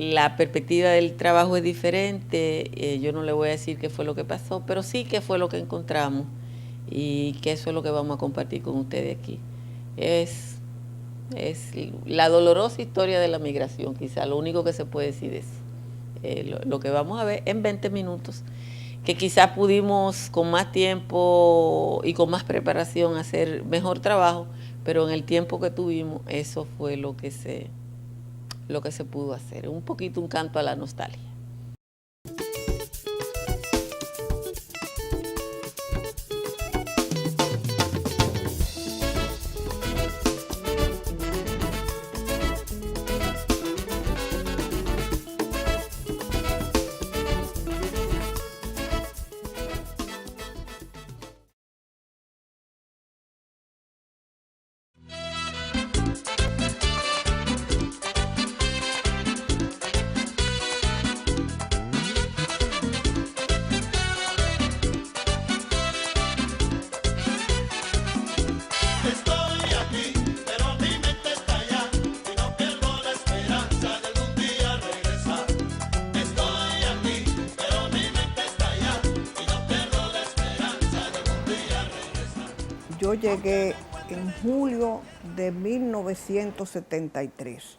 la perspectiva del trabajo es diferente. Yo no le voy a decir qué fue lo que pasó, pero sí qué fue lo que encontramos y que eso es lo que vamos a compartir con ustedes aquí. Es, es la dolorosa historia de la migración, quizá lo único que se puede decir es lo que vamos a ver en 20 minutos, que quizás pudimos con más tiempo y con más preparación hacer mejor trabajo, pero en el tiempo que tuvimos eso fue lo que se pudo hacer. Un poquito un canto a la nostalgia. Yo llegué en julio de 1973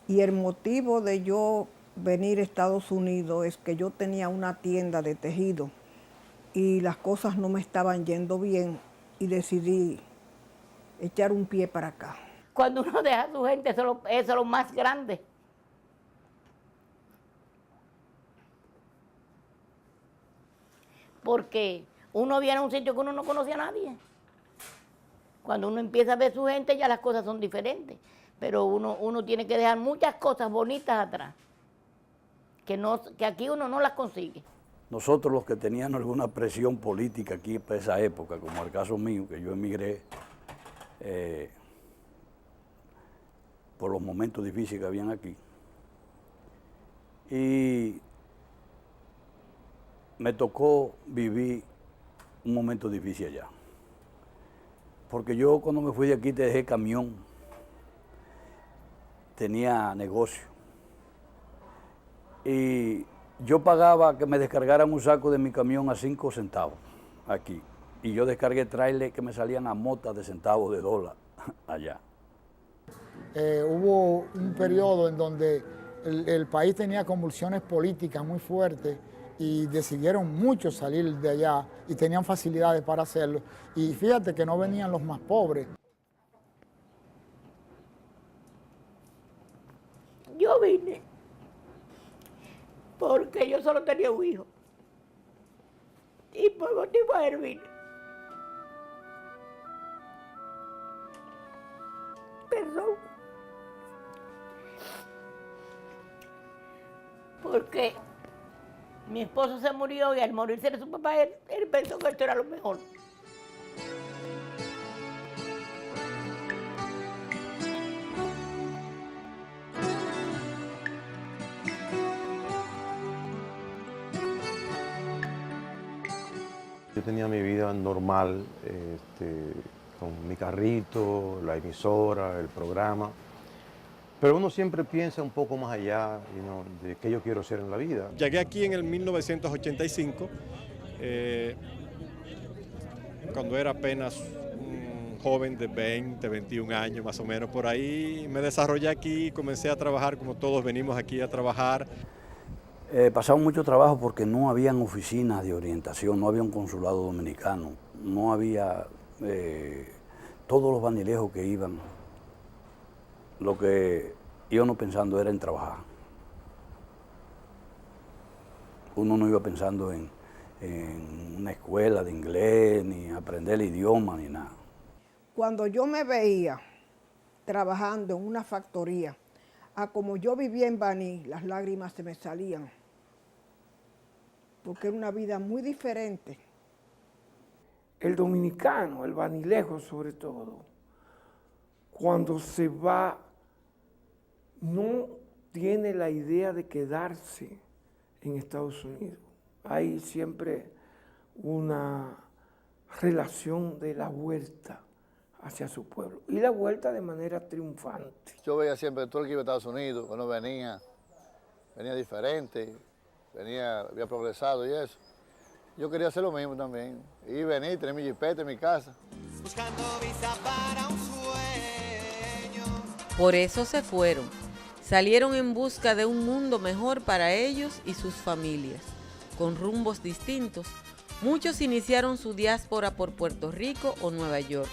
y el motivo de yo venir a Estados Unidos es que yo tenía una tienda de tejido y las cosas no me estaban yendo bien y decidí echar un pie para acá. Cuando uno deja a su gente, eso es lo más grande. Porque uno viene a un sitio que uno no conoce a nadie. Cuando uno empieza a ver su gente, ya las cosas son diferentes. Pero uno tiene que dejar muchas cosas bonitas atrás, que aquí uno no las consigue. Nosotros los que teníamos alguna presión política aquí para esa época, como el caso mío, que yo emigré por los momentos difíciles que habían aquí, y me tocó vivir un momento difícil allá. Porque yo cuando me fui de aquí te dejé camión, tenía negocio. Y yo pagaba que me descargaran un saco de mi camión a 5 centavos aquí. Y yo descargué trailer que me salían a motas de centavos de dólar allá. Hubo un periodo en donde el país tenía convulsiones políticas muy fuertes y decidieron muchos salir de allá y tenían facilidades para hacerlo. Y fíjate que no venían los más pobres. Yo vine porque yo solo tenía un hijo. Y por motivo de él vine. Perdón. Porque mi esposo se murió y al morirse de su papá, él pensó que esto era lo mejor. Yo tenía mi vida normal, con mi carrito, la emisora, el programa, pero uno siempre piensa un poco más allá de qué yo quiero ser en la vida. Llegué aquí en el 1985, cuando era apenas un joven de 20, 21 años más o menos. Por ahí me desarrollé aquí, comencé a trabajar como todos venimos aquí a trabajar. Pasaba mucho trabajo porque no habían oficinas de orientación, no había un consulado dominicano, no había todos los bandilejos que iban. Lo que íbamos pensando era en trabajar. Uno no iba pensando en una escuela de inglés, ni aprender el idioma, ni nada. Cuando yo me veía trabajando en una factoría, a como yo vivía en Baní, las lágrimas se me salían, porque era una vida muy diferente. El dominicano, el banilejo sobre todo, cuando se va, no tiene la idea de quedarse en Estados Unidos. Hay siempre una relación de la vuelta hacia su pueblo y la vuelta de manera triunfante. Yo veía siempre todo el que iba a Estados Unidos, cuando venía, venía diferente, había progresado y eso. Yo quería hacer lo mismo también, y venir, tener mi jipeta en mi casa. Buscando visa para un sueño. Por eso se fueron. Salieron en busca de un mundo mejor para ellos y sus familias. Con rumbos distintos, muchos iniciaron su diáspora por Puerto Rico o Nueva York.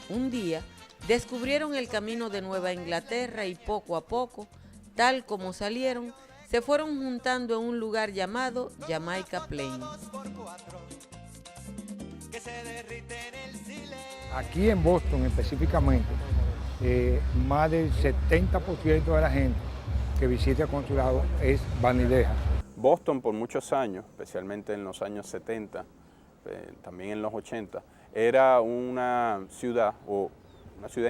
Un día, descubrieron el camino de Nueva Inglaterra y poco a poco, tal como salieron, se fueron juntando en un lugar llamado Jamaica Plain. Aquí en Boston específicamente, más del 70% de la gente que visita el consulado es vanileja. Boston por muchos años, especialmente en los años 70, también en los 80, era una ciudad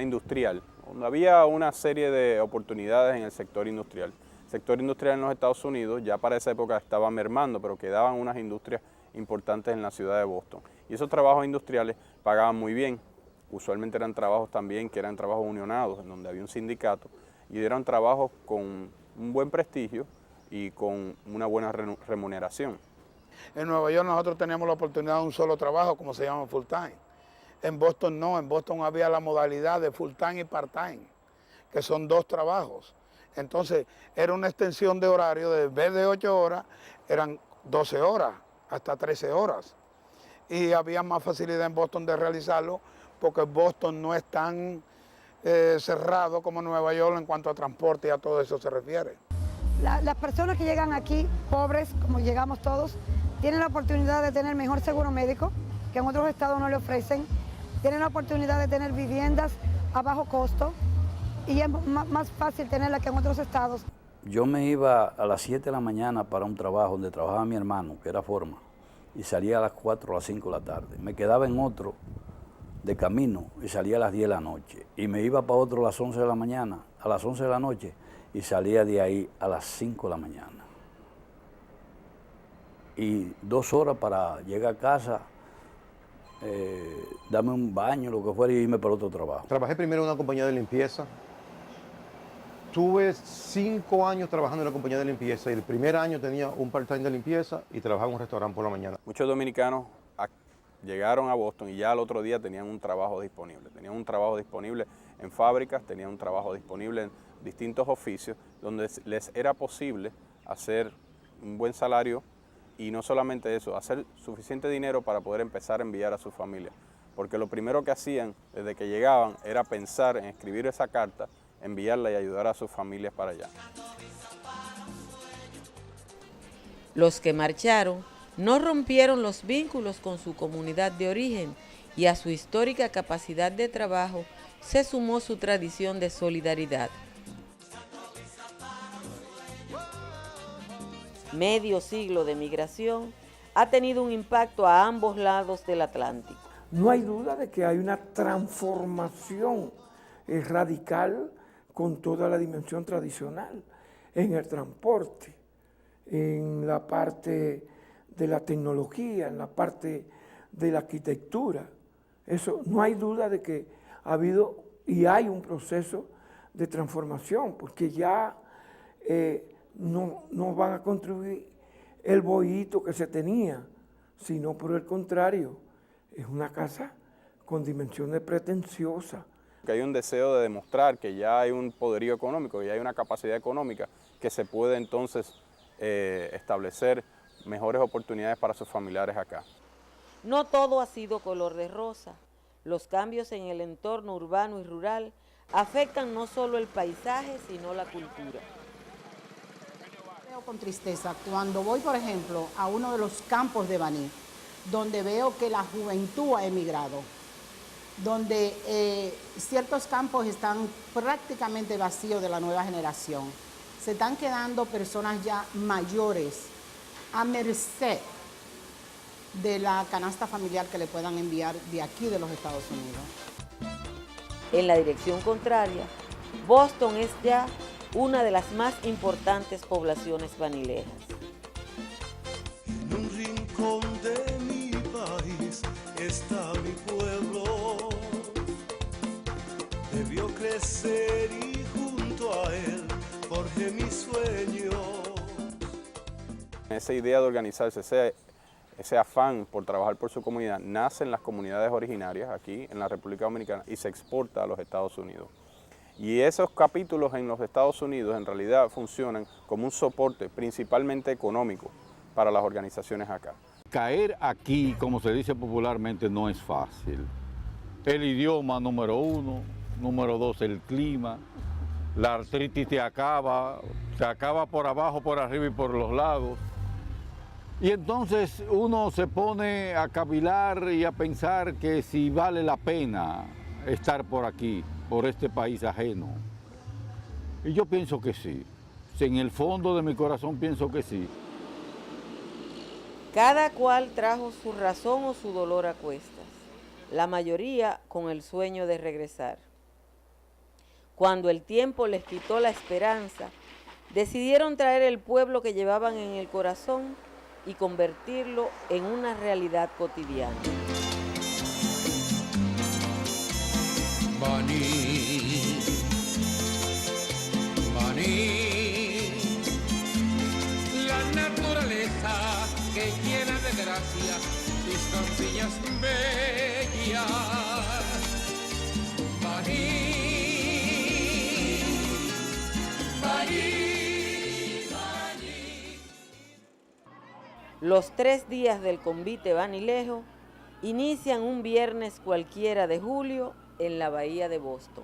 industrial, donde había una serie de oportunidades en el sector industrial. El sector industrial en los Estados Unidos ya para esa época estaba mermando, pero quedaban unas industrias importantes en la ciudad de Boston. Y esos trabajos industriales pagaban muy bien. Usualmente eran trabajos también que eran trabajos unionados, en donde había un sindicato, y eran trabajos con un buen prestigio y con una buena remuneración. En Nueva York nosotros teníamos la oportunidad de un solo trabajo, como se llama full time. En Boston no, en Boston había la modalidad de full time y part time, que son 2 trabajos. Entonces era una extensión de horario, de en vez de 8 horas, eran 12 horas, hasta 13 horas. Y había más facilidad en Boston de realizarlo, porque Boston no es tan cerrado como Nueva York en cuanto a transporte y a todo eso se refiere. Las personas que llegan aquí, pobres, como llegamos todos, tienen la oportunidad de tener mejor seguro médico, que en otros estados no le ofrecen, tienen la oportunidad de tener viviendas a bajo costo, y es más fácil tenerla que en otros estados. Yo me iba a las 7 de la mañana para un trabajo donde trabajaba mi hermano, que era forma, y salía a las 4 o las 5 de la tarde. Me quedaba en otro de camino y salía a las 10 de la noche. Y me iba para otro a las 11 de la mañana, a las 11 de la noche, y salía de ahí a las 5 de la mañana. Y 2 horas para llegar a casa, darme un baño, lo que fuera, y irme para otro trabajo. Trabajé primero en una compañía de limpieza. Tuve 5 años trabajando en una compañía de limpieza y el primer año tenía un part-time de limpieza y trabajaba en un restaurante por la mañana. Muchos dominicanos llegaron a Boston y ya al otro día tenían un trabajo disponible. Tenían un trabajo disponible en fábricas, tenían un trabajo disponible en distintos oficios donde les era posible hacer un buen salario y no solamente eso, hacer suficiente dinero para poder empezar a enviar a su familia. Porque lo primero que hacían desde que llegaban era pensar en escribir esa carta, enviarla y ayudar a sus familias para allá. Los que marcharon no rompieron los vínculos con su comunidad de origen y a su histórica capacidad de trabajo se sumó su tradición de solidaridad. Medio siglo de migración ha tenido un impacto a ambos lados del Atlántico. No hay duda de que hay una transformación radical con toda la dimensión tradicional en el transporte, en la parte de la tecnología, en la parte de la arquitectura. Eso, no hay duda de que ha habido y hay un proceso de transformación, porque ya no van a construir el bohíto que se tenía, sino por el contrario, es una casa con dimensiones pretenciosas. Que hay un deseo de demostrar que ya hay un poderío económico, que ya hay una capacidad económica, que se puede entonces establecer mejores oportunidades para sus familiares acá. No todo ha sido color de rosa. Los cambios en el entorno urbano y rural afectan no solo el paisaje, sino la cultura. Veo con tristeza cuando voy, por ejemplo, a uno de los campos de Baní, donde veo que la juventud ha emigrado, donde ciertos campos están prácticamente vacíos de la nueva generación. Se están quedando personas ya mayores a merced de la canasta familiar que le puedan enviar de aquí de los Estados Unidos. En la dirección contraria, Boston es ya una de las más importantes poblaciones vanilejas. En un rincón de mi país está mi pueblo. Debió crecer y junto a él forjé mi sueño. Esa idea de organizarse, ese afán por trabajar por su comunidad, nace en las comunidades originarias aquí en la República Dominicana y se exporta a los Estados Unidos. Y esos capítulos en los Estados Unidos en realidad funcionan como un soporte principalmente económico para las organizaciones acá. Caer aquí, como se dice popularmente, no es fácil. El idioma, número uno, número dos, el clima, la artritis se acaba por abajo, por arriba y por los lados. Y entonces uno se pone a cavilar y a pensar que si vale la pena estar por aquí, por este país ajeno. Y yo pienso que sí. En el fondo de mi corazón pienso que sí. Cada cual trajo su razón o su dolor a cuestas, la mayoría con el sueño de regresar. Cuando el tiempo les quitó la esperanza, decidieron traer el pueblo que llevaban en el corazón y convertirlo en una realidad cotidiana. Baní, Baní, la naturaleza que llena de gracia sus campiñas bellas. Baní, Baní, Baní. Los 3 días del convite Banilejo inician un viernes cualquiera de julio en la bahía de Boston.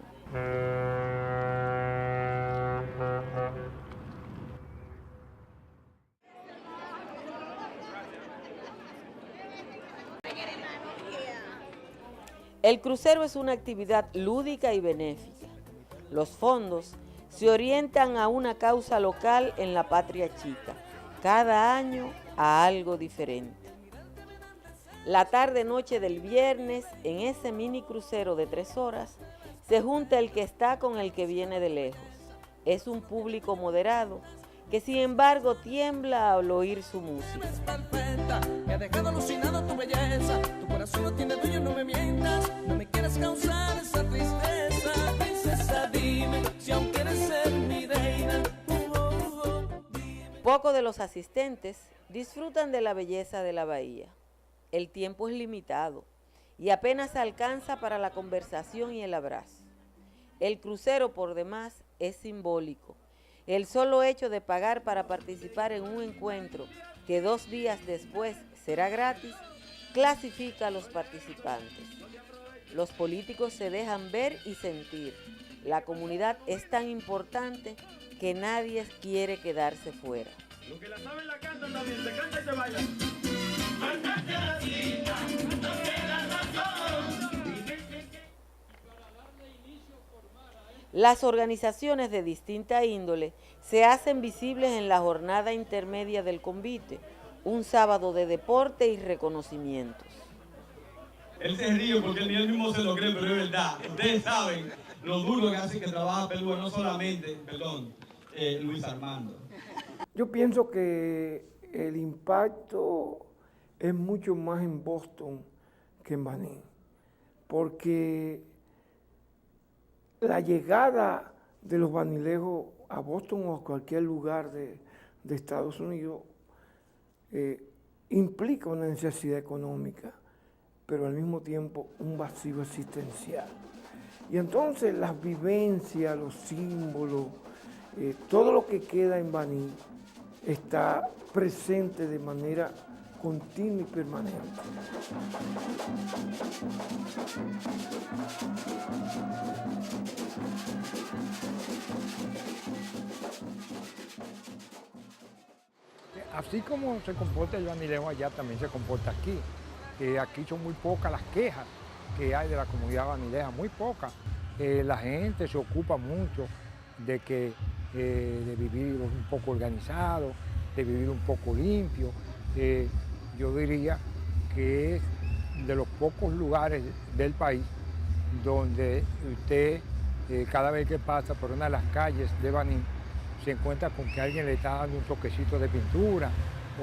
El crucero es una actividad lúdica y benéfica. Los fondos se orientan a una causa local en la patria chica, cada año a algo diferente. La tarde-noche del viernes, en ese mini crucero de 3 horas, se junta el que está con el que viene de lejos. Es un público moderado que sin embargo tiembla al oír su música. Me ha dejado alucinado tu belleza, tu corazón no tiene dueño, no me mientas, no me quieras causar esa tristeza, princesa, dime si aún quieres ser mi reina. Pocos de los asistentes disfrutan de la belleza de la bahía. El tiempo es limitado y apenas alcanza para la conversación y el abrazo. El crucero, por demás, es simbólico. El solo hecho de pagar para participar en un encuentro que 2 días después será gratis, clasifica a los participantes. Los políticos se dejan ver y sentir. La comunidad es tan importante que nadie quiere quedarse fuera. Lo que la saben la cantan también, se canta y se baila. Las organizaciones de distinta índole se hacen visibles en la jornada intermedia del convite, un sábado de deporte y reconocimientos. Él se ríe porque él mismo se lo cree, pero es verdad. Ustedes saben lo duro que hace que trabaja Pelúa, no solamente, Luis Armando. Yo pienso que el impacto es mucho más en Boston que en Baní, porque la llegada de los banilejos a Boston o a cualquier lugar de Estados Unidos implica una necesidad económica, pero al mismo tiempo un vacío existencial. Y entonces las vivencias, los símbolos, todo lo que queda en Baní está presente de manera continua y permanente. Así como se comporta el banilejo allá, también se comporta aquí. Aquí son muy pocas las quejas que hay de la comunidad banileja, muy pocas. La gente se ocupa mucho de vivir un poco organizado, de vivir un poco limpio. Yo diría que es de los pocos lugares del país donde usted, cada vez que pasa por una de las calles de Baní, se encuentra con que alguien le está dando un toquecito de pintura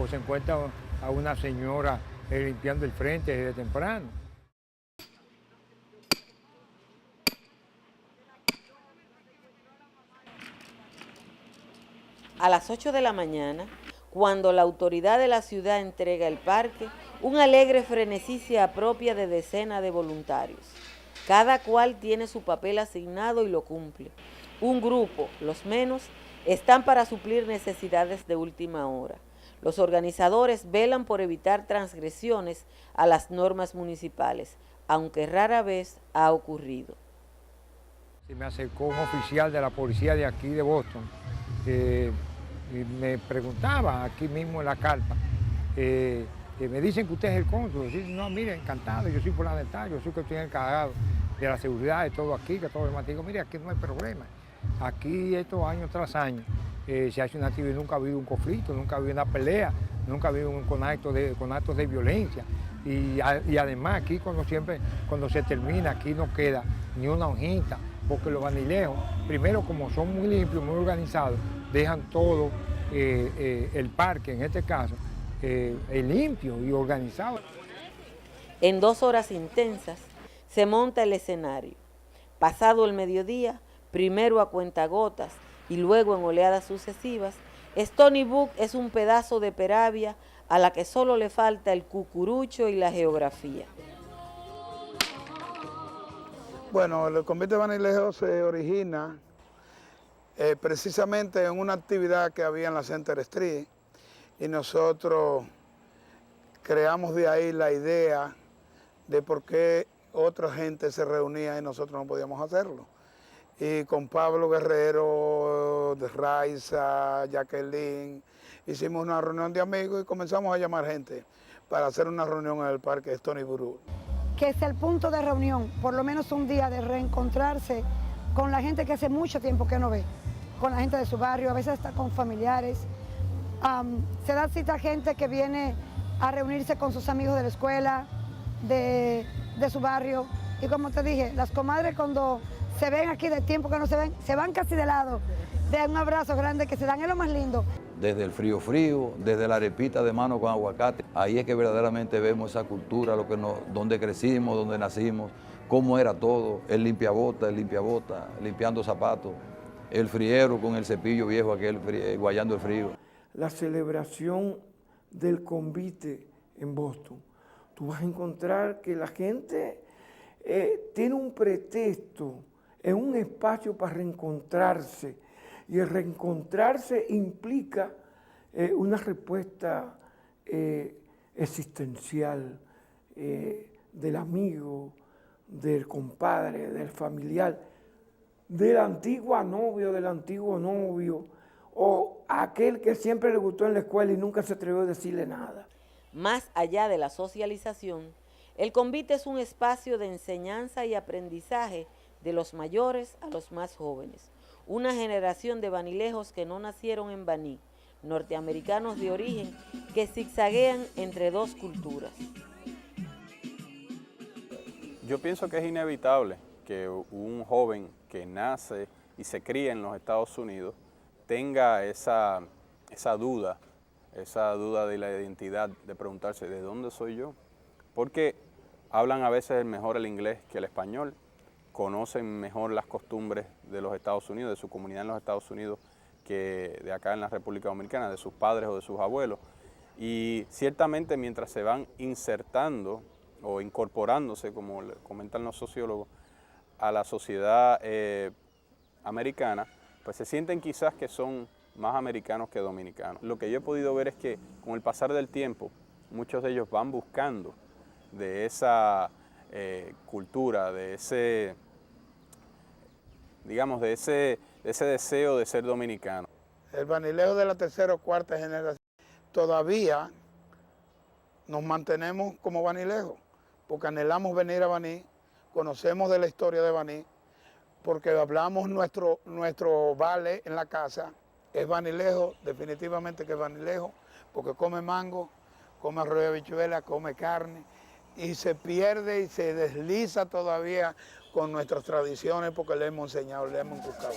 o se encuentra a una señora limpiando el frente desde temprano. A las 8 de la mañana, Cuando la autoridad de la ciudad entrega el parque, un alegre frenesí se apropia de decenas de voluntarios. Cada cual tiene su papel asignado y lo cumple. Un grupo, los menos, están para suplir necesidades de última hora. Los organizadores velan por evitar transgresiones a las normas municipales, aunque rara vez ha ocurrido. Se me acercó un oficial de la policía de aquí de Boston y me preguntaba aquí mismo en la carpa, me dicen que usted es el cónsul. Yo, no, mire, encantado, yo soy fulano de tal, yo soy que estoy encargado de la seguridad de todo aquí, que todo lo demás. Digo, mire, aquí no hay problema. Aquí estos años tras años se hace una actividad, nunca ha habido un conflicto, nunca ha habido una pelea, nunca ha habido con actos de violencia. Y además aquí cuando se termina, aquí no queda ni una hojita, porque los vanilejos, primero como son muy limpios, muy organizados, dejan todo el parque, en este caso, limpio y organizado. En 2 horas intensas se monta el escenario. Pasado el mediodía, primero a cuentagotas y luego en oleadas sucesivas, Stony Brook es un pedazo de Peravia a la que solo le falta el cucurucho y la geografía. Bueno, el convite Vanilejo se origina precisamente en una actividad que había en la Center Street y nosotros creamos de ahí la idea de por qué otra gente se reunía y nosotros no podíamos hacerlo. Y con Pablo Guerrero, de Raiza, Jacqueline, hicimos una reunión de amigos y comenzamos a llamar gente para hacer una reunión en el parque de Stony Brook. Que es el punto de reunión, por lo menos un día de reencontrarse con la gente que hace mucho tiempo que no ve, con la gente de su barrio, a veces está con familiares. Se da cita a gente que viene a reunirse con sus amigos de la escuela, de su barrio. Y como te dije, las comadres cuando se ven aquí de tiempo que no se ven, se van casi de lado, de un abrazo grande que se dan, es lo más lindo. Desde el frío, desde la arepita de mano con aguacate, ahí es que verdaderamente vemos esa cultura, donde crecimos, donde nacimos, cómo era todo, el limpiabota, limpiando zapatos, el friero con el cepillo viejo aquel, guayando el frío. La celebración del convite en Boston, tú vas a encontrar que la gente tiene un pretexto, es un espacio para reencontrarse, y el reencontrarse implica una respuesta existencial del amigo, del compadre, del familiar, del antiguo novio, o aquel que siempre le gustó en la escuela y nunca se atrevió a decirle nada. Más allá de la socialización, el convite es un espacio de enseñanza y aprendizaje de los mayores a los más jóvenes. Una generación de vanilejos que no nacieron en Baní, norteamericanos de origen que zigzaguean entre 2 culturas. Yo pienso que es inevitable que un joven que nace y se cría en los Estados Unidos tenga esa duda de la identidad, de preguntarse ¿de dónde soy yo? Porque hablan a veces mejor el inglés que el español, conocen mejor las costumbres de los Estados Unidos, de su comunidad en los Estados Unidos, que de acá en la República Dominicana, de sus padres o de sus abuelos. Y ciertamente mientras se van insertando o incorporándose, como comentan los sociólogos, a la sociedad americana, pues se sienten quizás que son más americanos que dominicanos. Lo que yo he podido ver es que con el pasar del tiempo, muchos de ellos van buscando de esa cultura, de ese, digamos, de ese deseo de ser dominicano. El vanilejo de la 3ª o 4ª generación, todavía nos mantenemos como vanilejos, porque anhelamos venir a Baní, conocemos de la historia de Baní, porque hablamos nuestro vale en la casa, es vanilejo, definitivamente que es vanilejo, porque come mango, come arroz de habichuela, come carne, y se pierde y se desliza todavía con nuestras tradiciones porque le hemos enseñado, le hemos inculcado.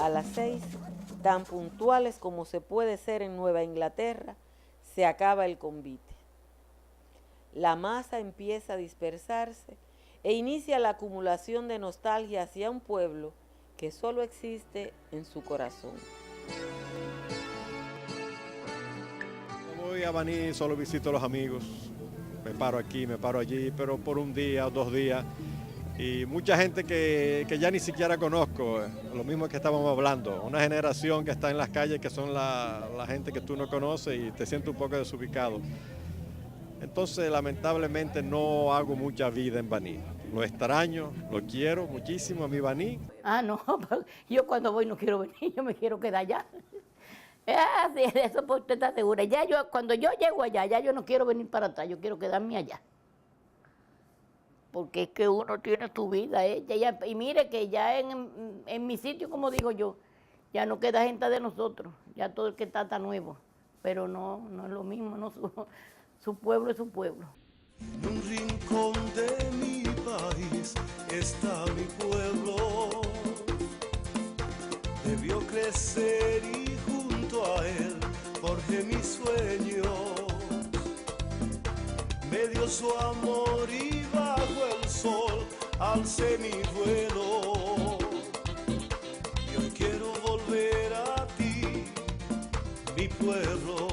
a las 6, tan puntuales como se puede ser en Nueva Inglaterra, se acaba el convite. La masa empieza a dispersarse e inicia la acumulación de nostalgia hacia un pueblo que solo existe en su corazón. Cuando voy a Baní solo visito a los amigos, me paro aquí, me paro allí, pero por un día o 2 días. Y mucha gente que ya ni siquiera conozco, lo mismo que estábamos hablando, una generación que está en las calles que son la gente que tú no conoces y te sientes un poco desubicado. Entonces, lamentablemente no hago mucha vida en Baní. Lo extraño, lo quiero muchísimo a mi Baní. Ah, no, yo cuando voy no quiero venir, yo me quiero quedar allá. Sí, eso pues usted está segura. Cuando yo llego allá, ya yo no quiero venir para atrás, yo quiero quedarme allá. Porque es que uno tiene su vida, y mire que ya en mi sitio, como digo yo, ya no queda gente de nosotros, ya todo el que está nuevo, pero no es lo mismo, no, su pueblo es su pueblo. En un rincón de mi país está mi pueblo, debió crecer y junto a él forjé mis sueños. Me dio su amor y bajo el sol alcé mi vuelo. Y hoy quiero volver a ti, mi pueblo.